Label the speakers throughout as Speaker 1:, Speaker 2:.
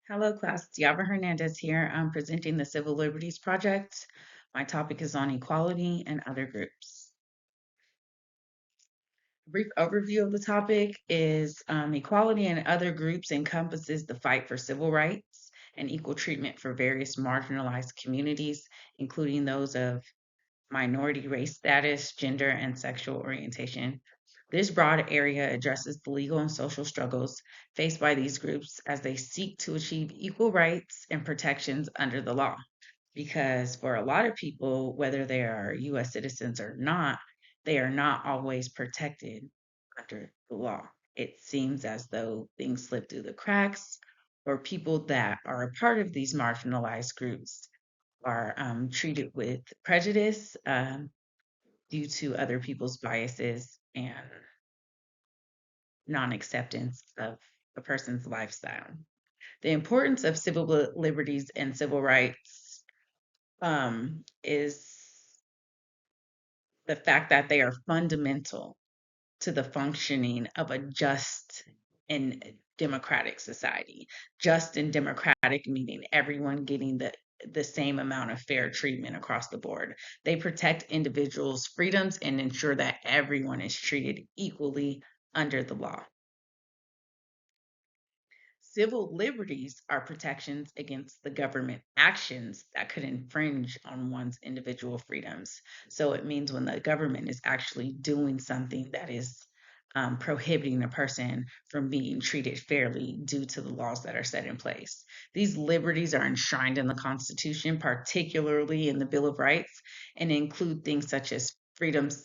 Speaker 1: Hello, class. Diabra Hernandez here. I'm presenting the Civil Liberties Project. My topic is on equality and other groups. A brief overview of the topic is equality and other groups encompasses the fight for civil rights and equal treatment for various marginalized communities, including those of minority race status, gender, and sexual orientation. This broad area addresses the legal and social struggles faced by these groups as they seek to achieve equal rights and protections under the law. Because for a lot of people, whether they are US citizens or not, they are not always protected under the law. It seems as though things slip through the cracks, or people that are a part of these marginalized groups are treated with prejudice due to other people's biases and non acceptance of a person's lifestyle. The importance of civil liberties and civil rights is the fact that they are fundamental to the functioning of a just and democratic society. Just and democratic meaning everyone getting the same amount of fair treatment across the board. They protect individuals' freedoms and ensure that everyone is treated equally under the law. Civil liberties are protections against the government actions that could infringe on one's individual freedoms. So it means when the government is actually doing something that is prohibiting a person from being treated fairly due to the laws that are set in place. These liberties are enshrined in the Constitution, particularly in the Bill of Rights, and include things such as freedom of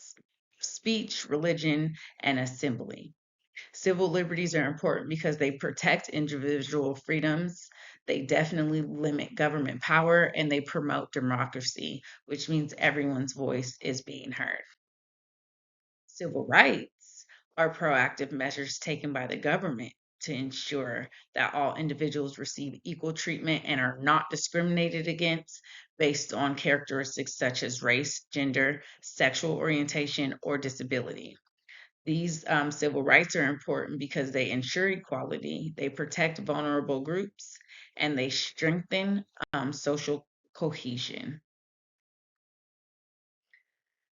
Speaker 1: speech, religion, and assembly. Civil liberties are important because they protect individual freedoms, they definitely limit government power, and they promote democracy, which means everyone's voice is being heard. Civil rights are proactive measures taken by the government to ensure that all individuals receive equal treatment and are not discriminated against based on characteristics such as race, gender, sexual orientation, or disability. These civil rights are important because they ensure equality, they protect vulnerable groups, and they strengthen social cohesion.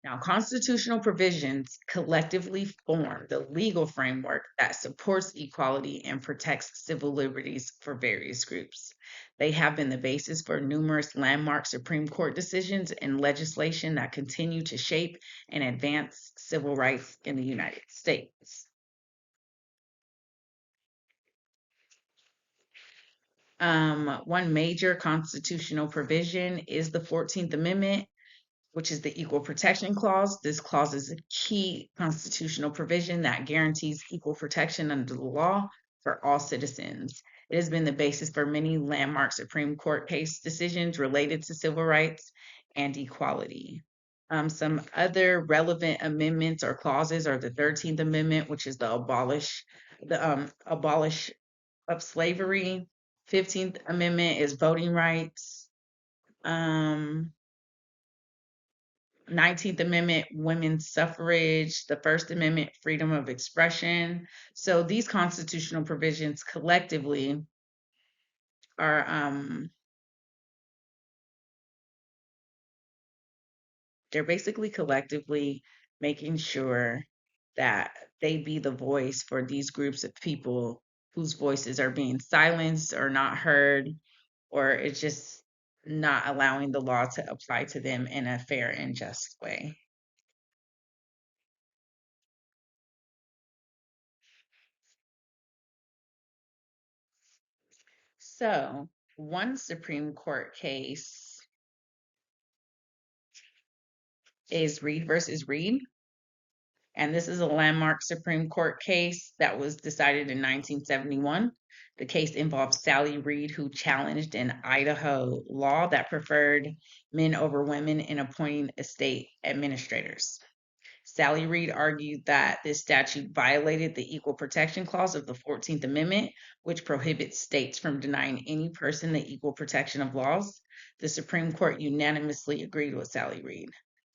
Speaker 1: Now, constitutional provisions collectively form the legal framework that supports equality and protects civil liberties for various groups. They have been the basis for numerous landmark Supreme Court decisions and legislation that continue to shape and advance civil rights in the United States. One major constitutional provision is the 14th Amendment, which is the Equal Protection Clause. This clause is a key constitutional provision that guarantees equal protection under the law for all citizens. It has been the basis for many landmark Supreme Court case decisions related to civil rights and equality. Some other relevant amendments or clauses are the 13th Amendment, which is the abolish of slavery. 15th Amendment is voting rights. Um, 19th Amendment, women's suffrage. The First Amendment, freedom of expression. So these constitutional provisions collectively are they're basically collectively making sure that they be the voice for these groups of people whose voices are being silenced or not heard, or it's just not allowing the law to apply to them in a fair and just way. So, one Supreme Court case is Reed versus Reed. And this is a landmark Supreme Court case that was decided in 1971. The case involves Sally Reed, who challenged an Idaho law that preferred men over women in appointing estate administrators. Sally Reed argued that this statute violated the Equal Protection Clause of the 14th Amendment, which prohibits states from denying any person the equal protection of laws. The Supreme Court unanimously agreed with Sally Reed,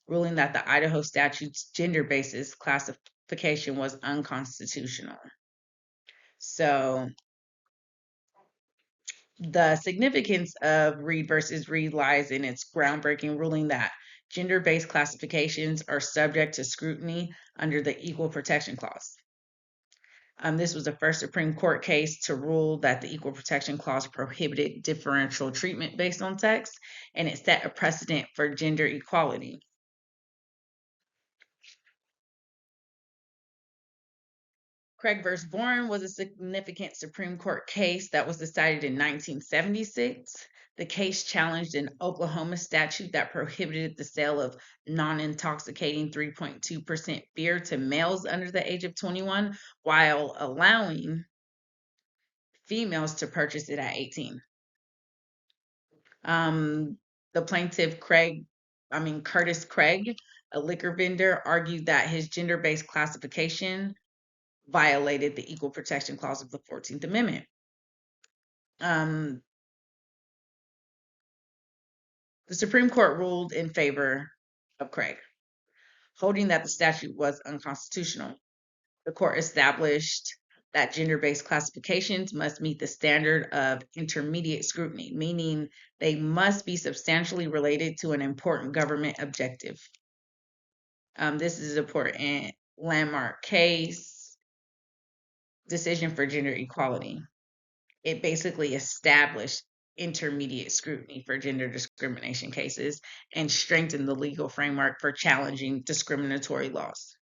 Speaker 1: ruling that the Idaho statute's gender basis classification was unconstitutional. So The significance of Reed versus Reed lies in its groundbreaking ruling that gender based classifications are subject to scrutiny under the Equal Protection Clause. This was the first Supreme Court case to rule that the Equal Protection Clause prohibited differential treatment based on sex, and it set a precedent for gender equality. Craig versus Bourne was a significant Supreme Court case that was decided in 1976. The case challenged an Oklahoma statute that prohibited the sale of non intoxicating 3.2% beer to males under the age of 21 while allowing females to purchase it at 18. The plaintiff, Curtis Craig, a liquor vendor, argued that his gender based classification violated the Equal Protection Clause of the 14th Amendment. The Supreme Court ruled in favor of Craig, holding that the statute was unconstitutional. The court established that gender based classifications must meet the standard of intermediate scrutiny, meaning they must be substantially related to an important government objective. This is an important landmark case decision for gender equality. It basically established intermediate scrutiny for gender discrimination cases and strengthened the legal framework for challenging discriminatory laws.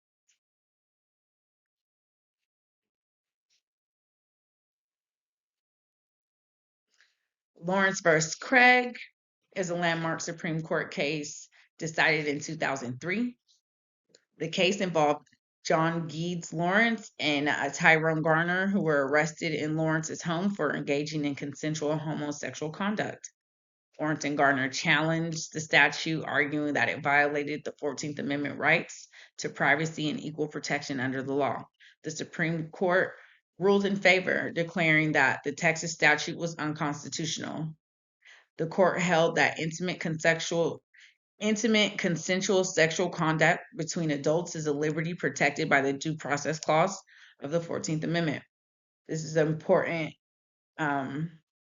Speaker 1: Lawrence versus Craig is a landmark Supreme Court case decided in 2003. The case involved John Geeds Lawrence and Tyrone Garner, who were arrested in Lawrence's home for engaging in consensual homosexual conduct. Lawrence and Garner challenged the statute, arguing that it violated the 14th Amendment rights to privacy and equal protection under the law. The Supreme Court ruled in favor, declaring that the Texas statute was unconstitutional. The court held that intimate consensual sexual conduct between adults is a liberty protected by the Due Process Clause of the 14th Amendment. This is an important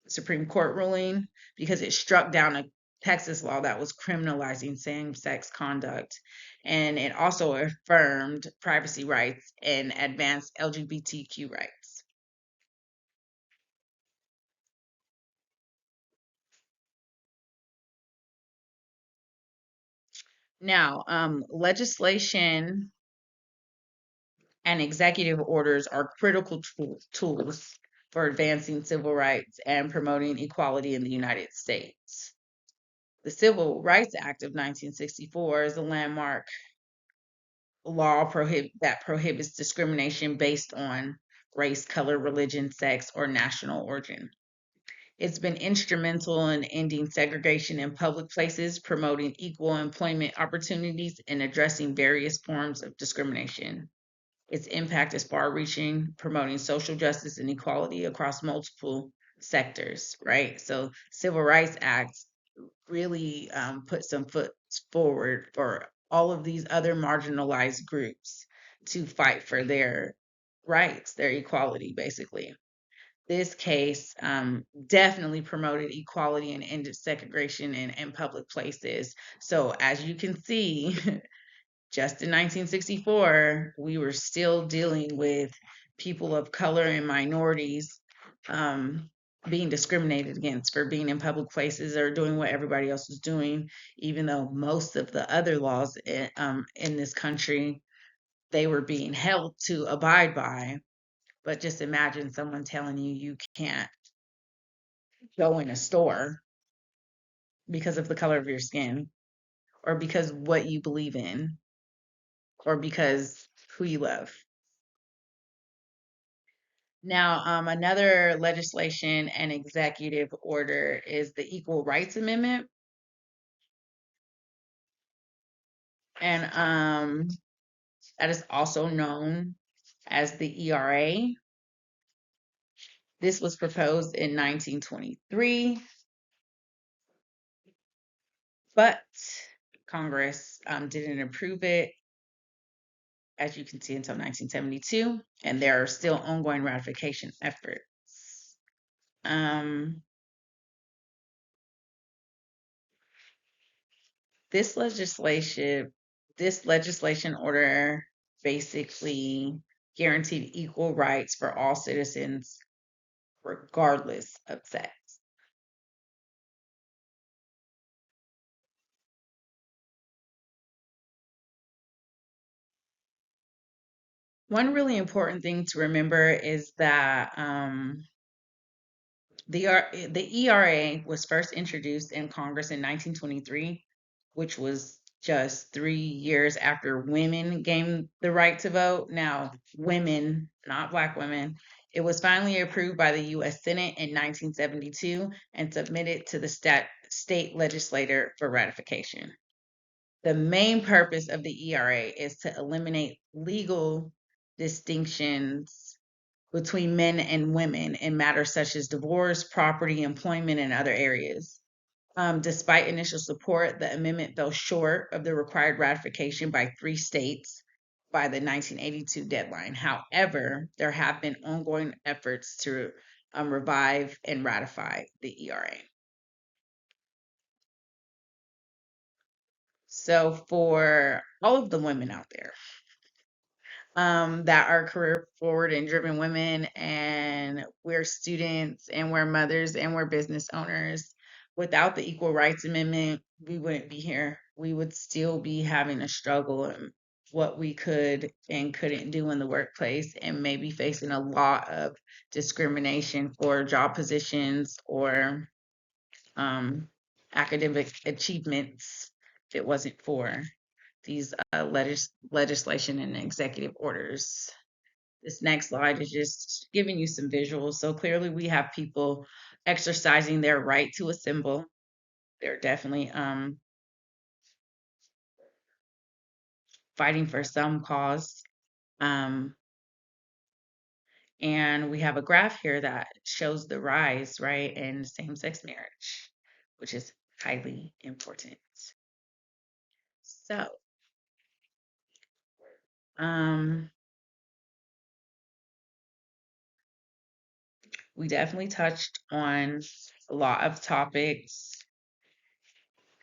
Speaker 1: Supreme Court ruling because it struck down a Texas law that was criminalizing same-sex conduct, and it also affirmed privacy rights and advanced LGBTQ rights. Now, legislation and executive orders are critical tools for advancing civil rights and promoting equality in the United States. The Civil Rights Act of 1964 is a landmark law that prohibits discrimination based on race, color, religion, sex, or national origin. It's been instrumental in ending segregation in public places, promoting equal employment opportunities, and addressing various forms of discrimination. Its impact is far reaching, promoting social justice and equality across multiple sectors, right? So, Civil Rights Act really put some foot forward for all of these other marginalized groups to fight for their rights, their equality, basically. This case definitely promoted equality and ended segregation in public places. So, as you can see, just in 1964, we were still dealing with people of color and minorities being discriminated against for being in public places or doing what everybody else was doing, even though most of the other laws in this country, they were being held to abide by. But just imagine someone telling you you can't go in a store because of the color of your skin or because what you believe in or because who you love. Now, another legislation and executive order is the Equal Rights Amendment. And that is also known as the ERA. This was proposed in 1923, but Congress didn't approve it, as you can see, until 1972, and there are still ongoing ratification efforts. This legislation, this legislation order basically guaranteed equal rights for all citizens, regardless of sex. One really important thing to remember is that the ERA was first introduced in Congress in 1923, which was just 3 years after women gained the right to vote. Now, women, not Black women. It was finally approved by the U.S. Senate in 1972 and submitted to the state legislature for ratification. The main purpose of the ERA is to eliminate legal distinctions between men and women in matters such as divorce, property, employment, and other areas. Despite initial support, the amendment fell short of the required ratification by 3 states by the 1982 deadline. However, there have been ongoing efforts to revive and ratify the ERA. So, for all of the women out there, that are career forward and driven women, and we're students and we're mothers and we're business owners. Without the Equal Rights Amendment, we wouldn't be here. We would still be having a struggle in what we could and couldn't do in the workplace, and maybe facing a lot of discrimination for job positions or um, academic achievements if it wasn't for these legislation and executive orders. This next slide is just giving you some visuals. So clearly we have people exercising their right to assemble. They're definitely fighting for some cause. Um, and we have a graph here that shows the rise, right, in same-sex marriage, which is highly important. So, um, we definitely touched on a lot of topics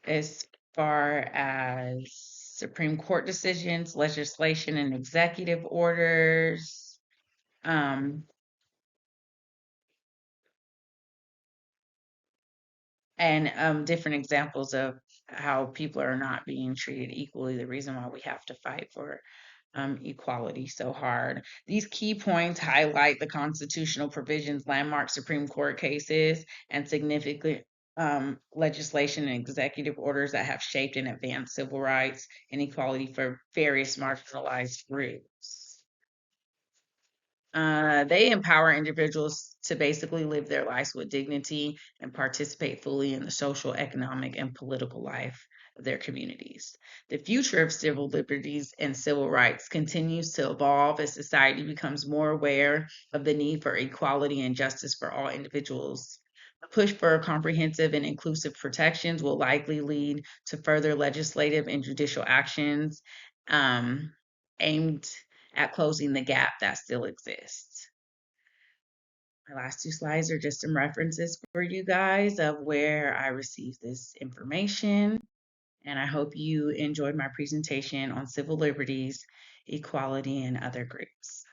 Speaker 1: as far as Supreme Court decisions, legislation, and executive orders. Um, and different examples of how people are not being treated equally, the reason why we have to fight for equality so hard. These key points highlight the constitutional provisions, landmark Supreme Court cases, and significant legislation and executive orders that have shaped and advanced civil rights and equality for various marginalized groups. They empower individuals to basically live their lives with dignity and participate fully in the social, economic, and political life of their communities. The future of civil liberties and civil rights continues to evolve as society becomes more aware of the need for equality and justice for all individuals. A push for comprehensive and inclusive protections will likely lead to further legislative and judicial actions um, aimed at closing the gap that still exists. My last 2 slides are just some references for you guys of where I received this information. And I hope you enjoyed my presentation on civil liberties, equality, and other groups.